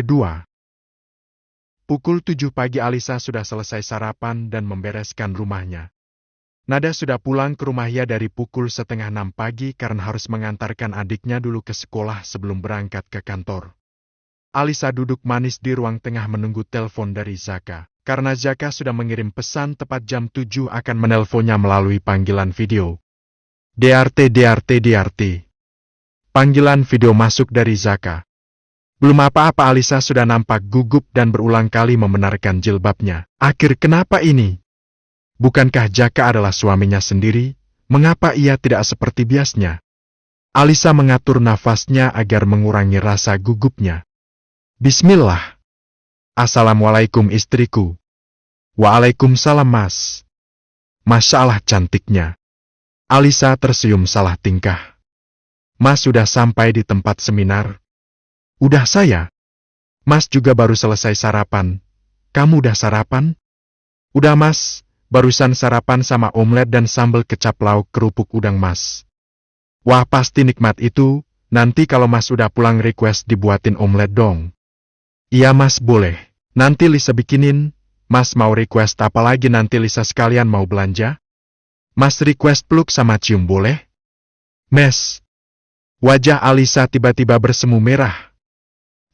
kedua. Pukul 7 pagi Alisa sudah selesai sarapan dan membereskan rumahnya. Nada sudah pulang ke rumahnya dari pukul 5:30 pagi karena harus mengantarkan adiknya dulu ke sekolah sebelum berangkat ke kantor. Alisa duduk manis di ruang tengah menunggu telepon dari Zaka. Karena Zaka sudah mengirim pesan tepat jam 7 akan menelponnya melalui panggilan video. DRT. Panggilan video masuk dari Zaka. Belum apa-apa Alisa sudah nampak gugup dan berulang kali membenarkan jilbabnya. Akhir kenapa ini? Bukankah Zaka adalah suaminya sendiri? Mengapa ia tidak seperti biasanya? Alisa mengatur nafasnya agar mengurangi rasa gugupnya. Bismillah. Assalamualaikum istriku. Waalaikumsalam mas. Masya Allah cantiknya. Alisa tersenyum salah tingkah. Mas sudah sampai di tempat seminar. Udah saya. Mas juga baru selesai sarapan. Kamu udah sarapan? Udah mas, barusan sarapan sama omelet dan sambal kecap lauk kerupuk udang mas. Wah pasti nikmat itu, nanti kalau mas udah pulang request dibuatin omelet dong. Iya mas boleh, nanti Lisa bikinin. Mas mau request apa lagi nanti Lisa sekalian mau belanja? Mas request peluk sama cium boleh? Mes. Wajah Alisa tiba-tiba bersemu merah.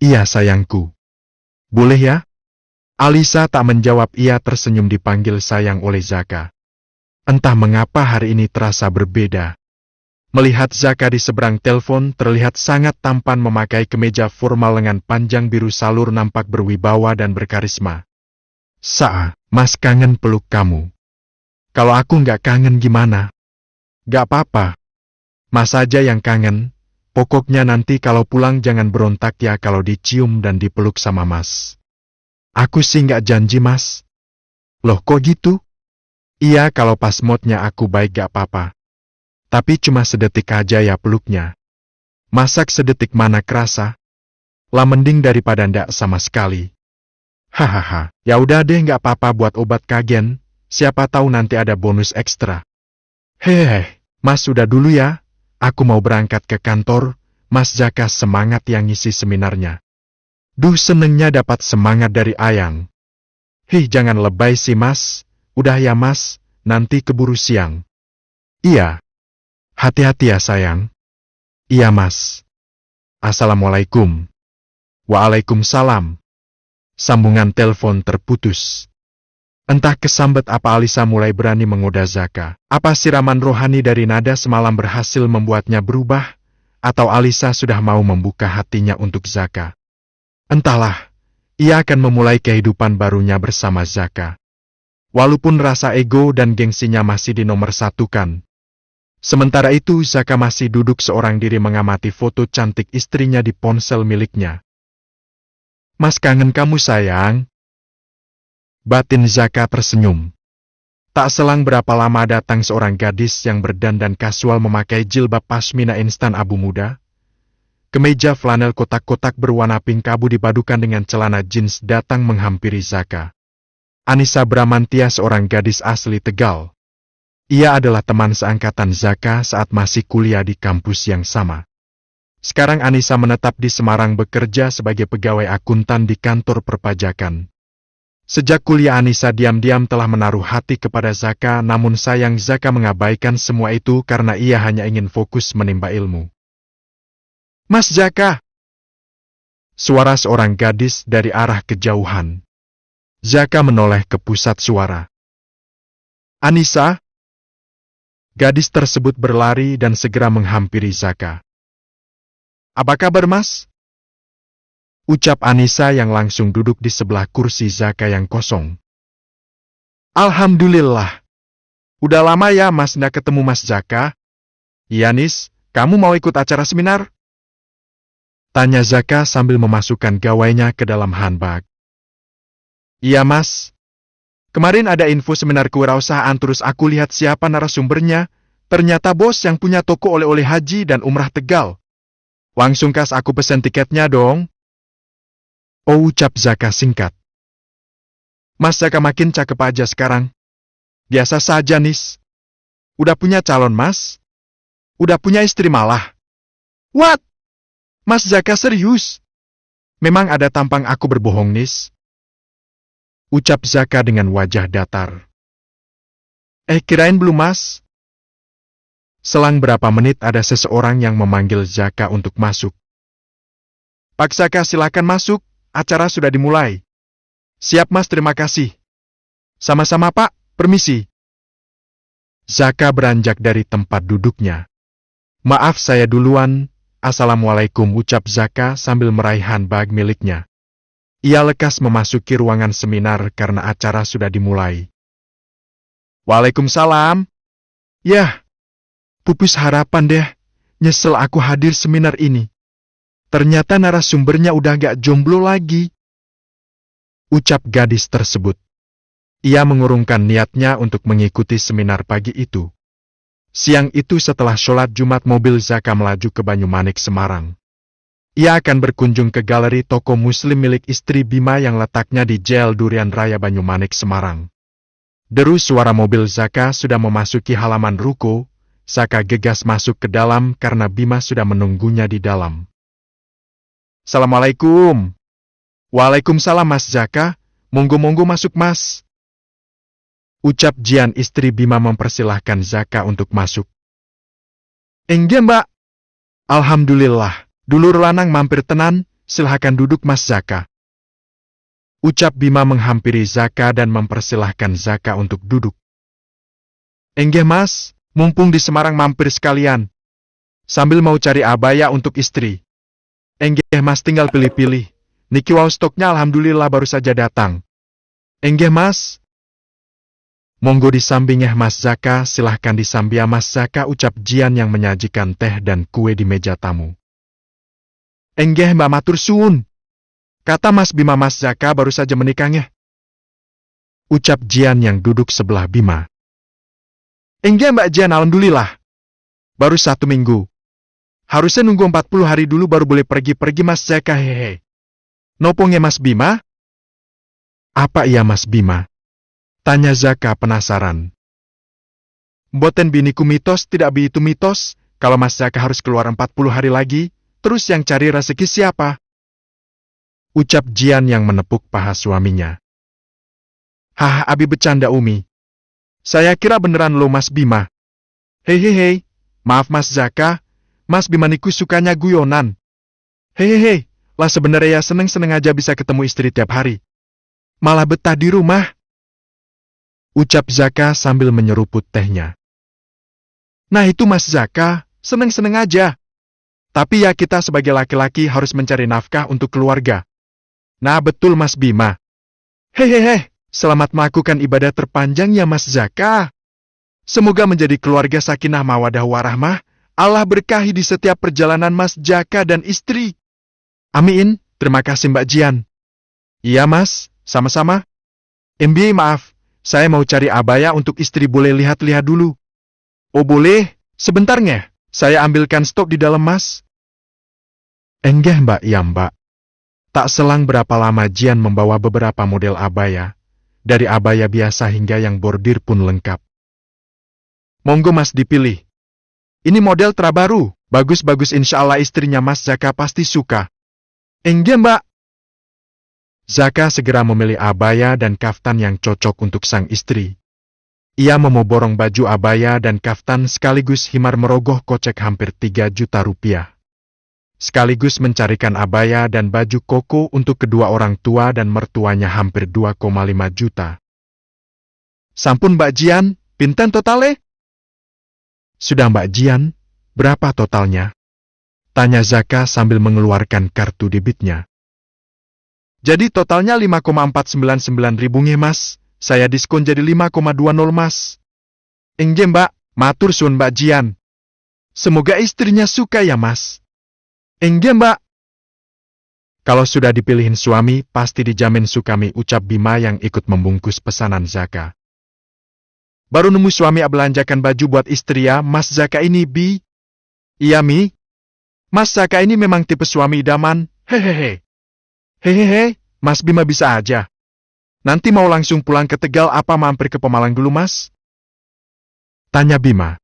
Iya sayangku. Boleh ya? Alisa tak menjawab, ia tersenyum dipanggil sayang oleh Zaka. Entah mengapa hari ini terasa berbeda. Melihat Zaka di seberang telepon terlihat sangat tampan memakai kemeja formal lengan panjang biru salur nampak berwibawa dan berkarisma. Sa, mas kangen peluk kamu. Kalau aku nggak kangen gimana? Gak apa-apa. Mas aja yang kangen. Pokoknya nanti kalau pulang jangan berontak ya kalau dicium dan dipeluk sama mas. Aku sih nggak janji mas. Loh kok gitu? Iya kalau pas moodnya aku baik gak apa-apa. Tapi cuma sedetik aja ya peluknya. Masak sedetik mana kerasa? Lah mending daripada ndak sama sekali. Hahaha, ya udah deh nggak apa-apa buat obat kagen. Siapa tahu nanti ada bonus ekstra. Hehehe, mas sudah dulu ya. Aku mau berangkat ke kantor, Mas Zaka semangat yang ngisi seminarnya. Duh senengnya dapat semangat dari Ayang. Hih jangan lebay sih mas, udah ya mas, nanti keburu siang. Iya. Hati-hati ya sayang. Iya mas. Assalamualaikum. Waalaikumsalam. Sambungan telepon terputus. Entah kesambet apa Alisa mulai berani menggoda Zaka. Apa siraman rohani dari nada semalam berhasil membuatnya berubah? Atau Alisa sudah mau membuka hatinya untuk Zaka? Entahlah, ia akan memulai kehidupan barunya bersama Zaka. Walaupun rasa ego dan gengsinya masih dinomorsatukan. Sementara itu Zaka masih duduk seorang diri mengamati foto cantik istrinya di ponsel miliknya. Mas kangen kamu sayang. Batin Zaka tersenyum. Tak selang berapa lama datang seorang gadis yang berdandan kasual memakai jilbab pasmina instan abu muda. Kemeja flanel kotak-kotak berwarna pink abu dipadukan dengan celana jeans datang menghampiri Zaka. Anissa Bramantia seorang gadis asli Tegal. Ia adalah teman seangkatan Zaka saat masih kuliah di kampus yang sama. Sekarang Anissa menetap di Semarang bekerja sebagai pegawai akuntan di kantor perpajakan. Sejak kuliah Anissa diam-diam telah menaruh hati kepada Zaka, namun sayang Zaka mengabaikan semua itu karena ia hanya ingin fokus menimba ilmu. Mas Zaka! Suara seorang gadis dari arah kejauhan. Zaka menoleh ke pusat suara. Anissa? Gadis tersebut berlari dan segera menghampiri Zaka. Apa kabar mas? Ucap Anissa yang langsung duduk di sebelah kursi Zaka yang kosong. Alhamdulillah. Udah lama ya mas nggak ketemu mas Zaka? Iya Nis, kamu mau ikut acara seminar? Tanya Zaka sambil memasukkan gawainya ke dalam handbag. Iya mas. Kemarin ada info seminar kewirausahaan terus aku lihat siapa narasumbernya. Ternyata bos yang punya toko oleh-oleh haji dan umrah Tegal. Langsung kas aku pesen tiketnya dong. Oh ucap Zaka singkat. Mas Zaka makin cakep aja sekarang. Biasa saja Nis. Udah punya calon mas? Udah punya istri malah. What? Mas Zaka serius? Memang ada tampang aku berbohong, Nis? Ucap Zaka dengan wajah datar. Kirain belum, Mas. Selang berapa menit ada seseorang yang memanggil Zaka untuk masuk. Pak Zaka, silakan masuk, acara sudah dimulai. Siap, Mas, terima kasih. Sama-sama, Pak, permisi. Zaka beranjak dari tempat duduknya. Maaf, saya duluan. Assalamualaikum, ucap Zaka sambil meraih handbag miliknya. Ia lekas memasuki ruangan seminar karena acara sudah dimulai. Waalaikumsalam. Yah, pupus harapan deh. Nyesel aku hadir seminar ini. Ternyata narasumbernya udah gak jomblo lagi. Ucap gadis tersebut. Ia mengurungkan niatnya untuk mengikuti seminar pagi itu. Siang itu setelah sholat Jumat mobil Zaka melaju ke Banyumanik, Semarang. Ia akan berkunjung ke galeri toko muslim milik istri Bima yang letaknya di Jalan Durian Raya Banyumanik, Semarang. Deru suara mobil Zaka sudah memasuki halaman ruko. Zaka gegas masuk ke dalam karena Bima sudah menunggunya di dalam. Assalamualaikum. Waalaikumsalam, Mas Zaka. Monggo-monggo masuk, Mas. Ucap Jian, istri Bima, mempersilahkan Zaka untuk masuk. Enggak, Mbak. Alhamdulillah. Dulur lanang mampir tenan, silahkan duduk, Mas Zaka. Ucap Bima menghampiri Zaka dan mempersilahkan Zaka untuk duduk. Enggak, Mas. Mumpung di Semarang mampir sekalian. Sambil mau cari abaya untuk istri. Enggak, Mas, tinggal pilih-pilih. Niki wau stoknya alhamdulillah baru saja datang. Enggak, Mas. Monggo disambingeh, Mas Zaka, silahkan disambia, Mas Zaka, ucap Jian yang menyajikan teh dan kue di meja tamu. Enggak, Mbak, matur suwun. Kata Mas Bima Mas Zaka baru saja menikahnya. Ucap Jian yang duduk sebelah Bima. Enggak, Mbak Jian, alhamdulillah. Baru 1 minggu. Harusnya nunggu 40 hari dulu baru boleh pergi-pergi, Mas Zaka, hehe. Nopongnya Mas Bima? Apa iya, Mas Bima? Tanya Zaka penasaran. Mboten biniku mitos, tidak bi itu mitos. Kalau Mas Zaka harus keluar 40 hari lagi, terus yang cari rezeki siapa? Ucap Jian yang menepuk paha suaminya. Hah, abi bercanda, Umi. Saya kira beneran lo, Mas Bima. Hehehe, maaf Mas Zaka, Mas Bima niku sukanya guyonan. Hehehe, lah sebenarnya ya seneng-seneng aja bisa ketemu istri tiap hari. Malah betah di rumah. Ucap Zaka sambil menyeruput tehnya. Nah itu Mas Zaka, seneng-seneng aja. Tapi ya kita sebagai laki-laki harus mencari nafkah untuk keluarga. Nah betul Mas Bima. Hehehe, selamat melakukan ibadah terpanjang ya Mas Zaka. Semoga menjadi keluarga sakinah mawadah warahmah. Allah berkahi di setiap perjalanan Mas Zaka dan istri. Amin, terima kasih Mbak Jian. Iya Mas, sama-sama. MBA maaf, saya mau cari abaya untuk istri, boleh lihat-lihat dulu. Oh boleh, sebentarnya, saya ambilkan stok di dalam Mas. Enggak Mbak, ya Mbak. Tak selang berapa lama Jian membawa beberapa model abaya, dari abaya biasa hingga yang bordir pun lengkap. Monggo Mas dipilih. Ini model terbaru, bagus-bagus, insya Allah istrinya Mas Zaka pasti suka. Enggak Mbak. Zaka segera memilih abaya dan kaftan yang cocok untuk sang istri. Ia memoborong baju abaya dan kaftan sekaligus himar merogoh kocek hampir 3 juta rupiah. Sekaligus mencarikan abaya dan baju koko untuk kedua orang tua dan mertuanya hampir 2,5 juta. Sampun Mbak Jian, pinten totale? Sudah Mbak Jian, berapa totalnya? Tanya Zaka sambil mengeluarkan kartu debitnya. Jadi totalnya 5,499 ribu nge Mas, saya diskon jadi 5,20 Mas. Enggak Mbak, matur suwun Mbak Jian. Semoga istrinya suka ya Mas. Enggak Mbak. Kalau sudah dipilihin suami, pasti dijamin sukami, ucap Bima yang ikut membungkus pesanan Zaka. Baru nemu suami belanjakan baju buat istri ya, Mas Zaka ini Bi. Iya Mi. Mas Zaka ini memang tipe suami idaman, hehehe. Hehehe, Mas Bima bisa aja. Nanti mau langsung pulang ke Tegal apa mampir ke Pemalang dulu Mas? Tanya Bima.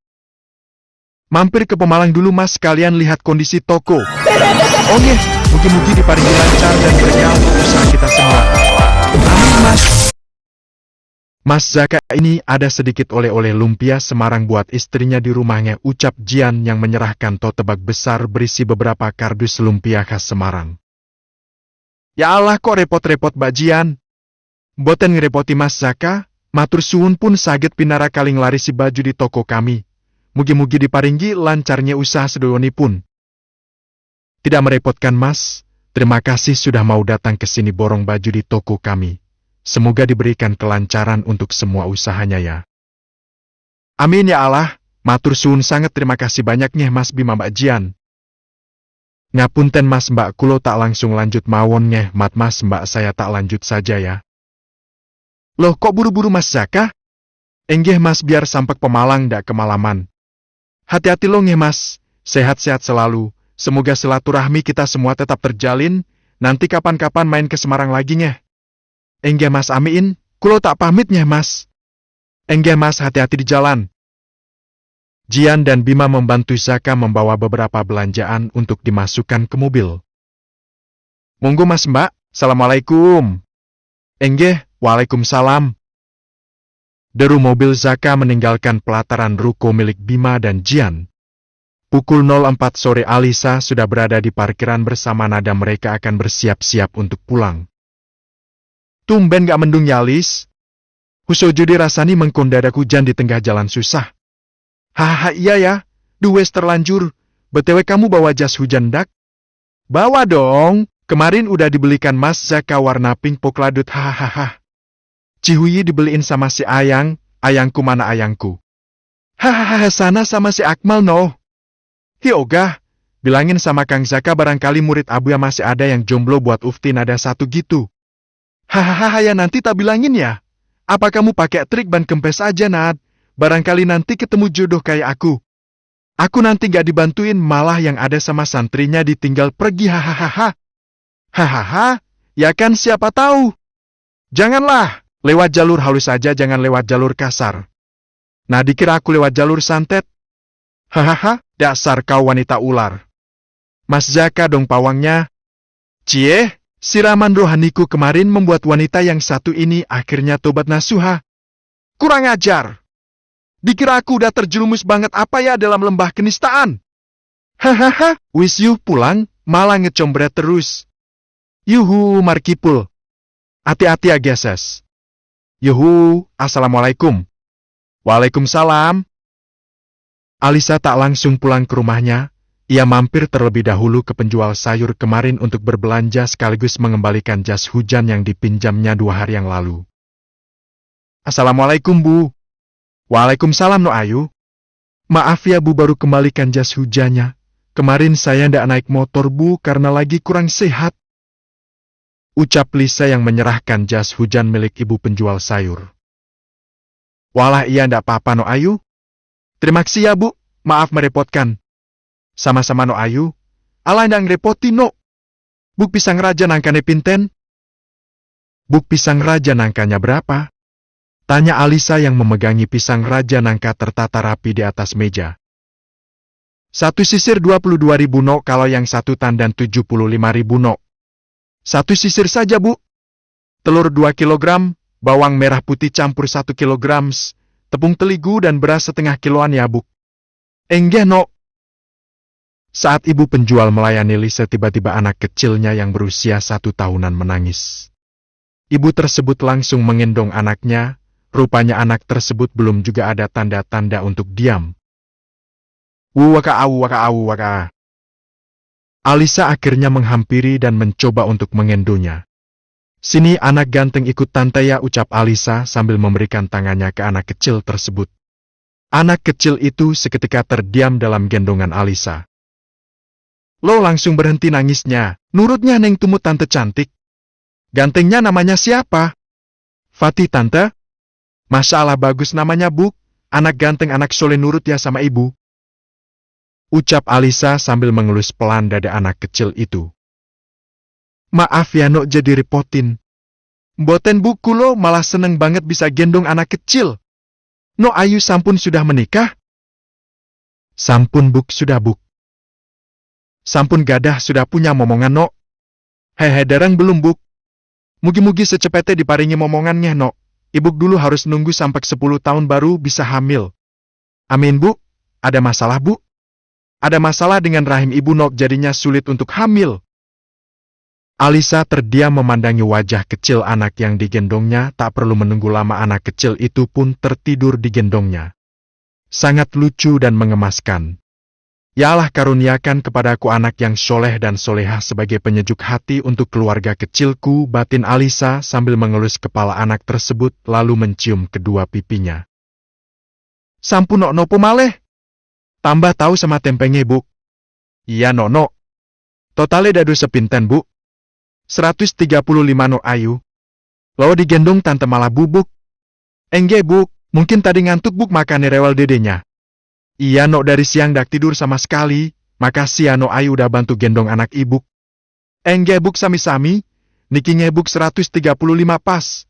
Mampir ke Pemalang dulu Mas, sekalian lihat kondisi toko. Oh iya. Mugi-mugi diparingi lancar dan berkah untuk usaha kita semua. Amin, Mas. Mas Zaka ini ada sedikit oleh-oleh lumpia Semarang buat istrinya di rumahnya, ucap Jian yang menyerahkan tote bag besar berisi beberapa kardus lumpia khas Semarang. Ya Allah, kok repot-repot Mbak Jian. Boten ngerepoti Mas Zaka, matur suwun pun saget pinara kaling larisi baju di toko kami. Mugi-mugi diparingi lancarnya usaha sedonipun. Tidak merepotkan Mas, terima kasih sudah mau datang ke sini borong baju di toko kami. Semoga diberikan kelancaran untuk semua usahanya ya. Amin ya Allah, matur suwun sangat terima kasih banyaknya Mas Bima Mbak Jian. Ngapunten Mas Mbak kulo tak langsung lanjut mawon nyeh mat Mas Mbak saya tak lanjut saja ya. Loh kok buru-buru Mas Zaka? Enggih Mas biar sampai Pemalang dak kemalaman. Hati-hati lo ngeh Mas, sehat-sehat selalu, semoga silaturahmi kita semua tetap terjalin, nanti kapan-kapan main ke Semarang lagi nyeh. Enggih Mas amin, kulo tak pamit nyeh Mas. Enggih Mas hati-hati di jalan. Jian dan Bima membantu Zaka membawa beberapa belanjaan untuk dimasukkan ke mobil. Monggo Mas Mbak, Assalamualaikum. Enggih, Waalaikumsalam. Deru mobil Zaka meninggalkan pelataran ruko milik Bima dan Jian. Pukul 04 sore Alisa sudah berada di parkiran bersama Nada, mereka akan bersiap-siap untuk pulang. Tumben gak mendung ya Alis? Husojudi rasani mengkondadak hujan di tengah jalan susah. Hahaha iya ya, duwes terlanjur. BTW kamu bawa jas hujan dak? Bawa dong, kemarin udah dibelikan Mas Zaka warna pink pokladut hahaha. Cihuyi dibeliin sama si Ayang, ayangku mana ayangku? Hahaha sana sama si Akmal no. Hioga, bilangin sama Kang Zaka barangkali murid Abu ya masih ada yang jomblo buat Uftin ada satu gitu. Hahaha ya nanti tak bilangin ya. Apa kamu pakai trik ban kempes aja Nad? Barangkali nanti ketemu jodoh kayak aku. Aku nanti gak dibantuin malah yang ada sama santrinya ditinggal pergi hahaha. Hahaha, ya kan siapa tahu. Janganlah, lewat jalur halus saja jangan lewat jalur kasar. Nah dikira aku lewat jalur santet. Hahaha, dasar kau wanita ular. Mas Zaka dong pawangnya. Cie. Siraman rohaniku kemarin membuat wanita yang satu ini akhirnya tobat nasuha. Kurang ajar. Dikira aku udah terjerumus banget apa ya dalam lembah kenistaan. Hahaha, wis yuh pulang, malah ngecombret terus. Yuhu, Markipul. Hati-hati ya geses. Yuhu, Assalamualaikum. Waalaikumsalam. Alisa tak langsung pulang ke rumahnya. Ia mampir terlebih dahulu ke penjual sayur kemarin untuk berbelanja sekaligus mengembalikan jas hujan yang dipinjamnya 2 hari yang lalu. Assalamualaikum Bu. Waalaikumsalam No Ayu. Maaf ya Bu baru kembalikan jas hujannya. Kemarin saya ndak naik motor Bu karena lagi kurang sehat. Ucap Lisa yang menyerahkan jas hujan milik ibu penjual sayur. Walah iya ndak apa-apa No Ayu. Terima kasih ya Bu, maaf merepotkan. Sama-sama No Ayu. Alah ndak ngerepotin No. Buk pisang raja nangkane pinten? Buk pisang raja nangkanya berapa? Tanya Alisa yang memegangi pisang raja nangka tertata rapi di atas meja. 1 sisir 22.000 No, kalau yang 1 tandan 75.000 No. 1 sisir saja Bu. Telur 2 kg, bawang merah putih campur 1 kg, tepung terigu dan beras setengah kiloan ya Bu. Enggak No. Saat ibu penjual melayani Lisa tiba-tiba anak kecilnya yang berusia 1 tahunan menangis. Ibu tersebut langsung menggendong anaknya, rupanya anak tersebut belum juga ada tanda-tanda untuk diam. Waka. Alisa akhirnya menghampiri dan mencoba untuk mengendongnya. Sini anak ganteng ikut tante ya, ucap Alisa sambil memberikan tangannya ke anak kecil tersebut. Anak kecil itu seketika terdiam dalam gendongan Alisa. Lo langsung berhenti nangisnya, nurutnya Neng Tumut tante cantik. Gantengnya namanya siapa? Fatih tante. Masya Allah bagus namanya Bu, anak ganteng anak soleh nurut ya sama ibu. Ucap Alisa sambil mengelus pelan dada anak kecil itu. Maaf ya Nok jadi repotin. Mboten Bu kulo malah seneng banget bisa gendong anak kecil. Nok Ayu sampun sudah menikah? Sampun Buk sudah Buk. Sampun gadah sudah punya momongan Nok. Hehe, dereng belum, Buk. Mugi-mugi secepetnya diparingi momongannya, nok. Ibuk dulu harus nunggu sampai 10 tahun baru bisa hamil. Amin, Bu. Ada masalah, Bu? Ada masalah dengan rahim ibu, nok, jadinya sulit untuk hamil. Alisa terdiam memandangi wajah kecil anak yang digendongnya, tak perlu menunggu lama anak kecil itu pun tertidur digendongnya. Sangat lucu dan mengemaskan. Ya Allah, karuniakan kepadaku anak yang soleh dan solehah sebagai penyejuk hati untuk keluarga kecilku, batin Alisa sambil mengelus kepala anak tersebut lalu mencium kedua pipinya. Sampun, nok, nopo maleh? Tambah tahu sama tempenya, Bu. Iya, nok. Totale dadu sepinten, Bu. 135, no ayu. Lo digendong tante malah bubuk. Engge, Bu, mungkin tadi ngantuk, Buk, makane rewel dedenya. Iya, nok, dari siang dak tidur sama sekali. Makasih ya, no ayu udah bantu gendong anak ibuk. Engge, Buk, sami-sami. Niki ngebuk 135 pas.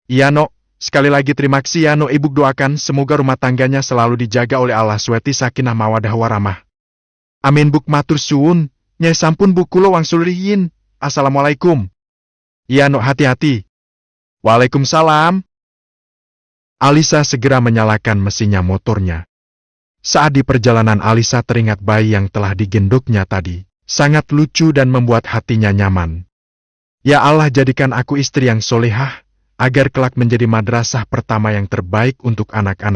Iya, nok, sekali lagi terima kasih ya, no, ibuk, doakan semoga rumah tangganya selalu dijaga oleh Allah sweti sakinah mawadah waramah. Amin, Buk, matur suwun. Nyai sampun, Buk, kulo wangsul riyin. Assalamualaikum. Iya, nok, hati-hati. Waalaikumsalam. Alisa segera menyalakan mesinnya motornya. Saat di perjalanan Alisa teringat bayi yang telah digendongnya tadi. Sangat lucu dan membuat hatinya nyaman. Ya Allah, jadikan aku istri yang solehah, agar kelak menjadi madrasah pertama yang terbaik untuk anak-anak.